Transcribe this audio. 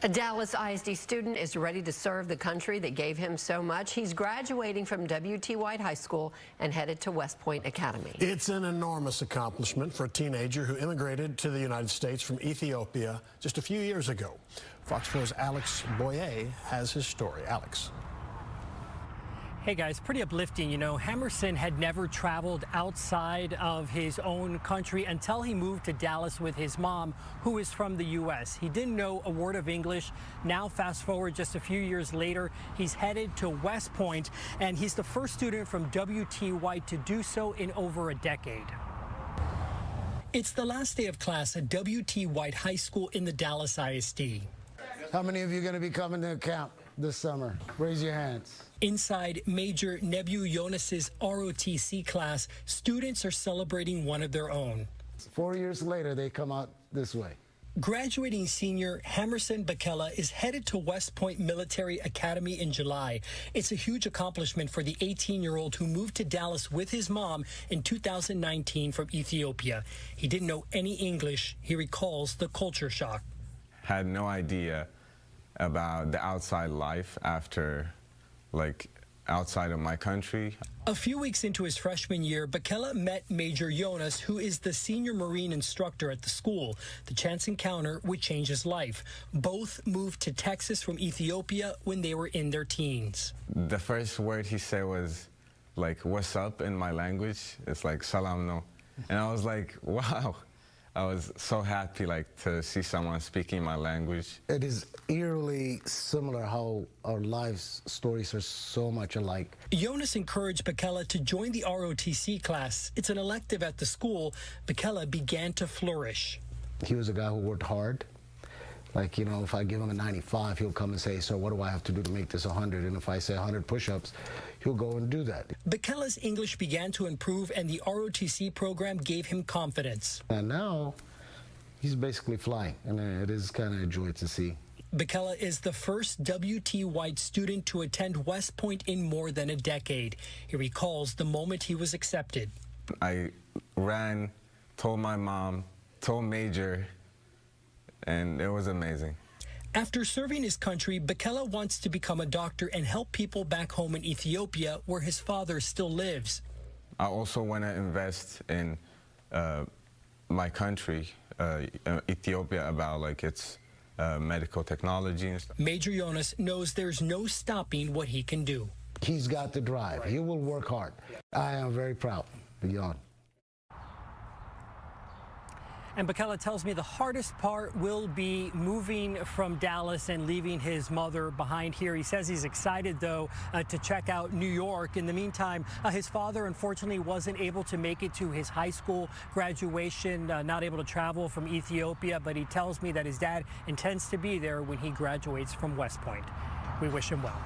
A Dallas ISD student is ready to serve the country that gave him so much. He's graduating from W.T. White High School and headed to West Point Academy. It's an enormous accomplishment for a teenager who immigrated to the United States from Ethiopia just a few years ago. Fox 4's Alex Boyer has his story. Alex. Hey guys, pretty uplifting. You know, Hammerson had never traveled outside of his own country until he moved to Dallas with his mom, who is from the U.S. He didn't know a word of English. Now, fast forward just a few years later, he's headed to West Point, and he's the first student from W.T. White to do so in over a decade. It's the last day of class at W.T. White High School in the Dallas ISD. How many of you are going to be coming to camp this summer? Raise your hands. Inside Major Nebu Jonas's ROTC class, students are celebrating one of their own. 4 years later, they come out this way. Graduating senior Hammerson Bakela is headed to West Point Military Academy in July. It's a huge accomplishment for the 18-year-old who moved to Dallas with his mom in 2019 from Ethiopia. He didn't know any English. He recalls the culture shock. Had no idea about the outside life outside of my country. A few weeks into his freshman year, Bakela met Major Jonas, who is the senior Marine instructor at the school. The chance encounter would change his life. Both moved to Texas from Ethiopia when they were in their teens. The first word he said was like, "What's up?" in my language. It's like, "Salam no." And I was like, wow. I was so happy to see someone speaking my language. It is eerily similar how our lives stories are so much alike. Jonas encouraged Bakela to join the ROTC class. It's an elective at the school. Bakela began to flourish. He was a guy who worked hard. Like, you know, if I give him a 95, he'll come and say, "So what do I have to do to make this 100? And if I say 100 push-ups, he'll go and do that. Bakela's English began to improve, and the ROTC program gave him confidence. And now, he's basically flying, and it is kind of a joy to see. Bakela is the first W.T. White student to attend West Point in more than a decade. He recalls the moment he was accepted. I ran, told my mom, told Major, and it was amazing. After serving his country, Bakela wants to become a doctor and help people back home in Ethiopia, where his father still lives. I also want to invest in my country, Ethiopia, about its medical technology and stuff. Major Jonas knows there's no stopping what he can do. He's got the drive. He will work hard. I am very proud. Beyond. And Bakela tells me the hardest part will be moving from Dallas and leaving his mother behind here. He says he's excited, though, to check out New York. In the meantime, his father, unfortunately, wasn't able to make it to his high school graduation, not able to travel from Ethiopia, but he tells me that his dad intends to be there when he graduates from West Point. We wish him well.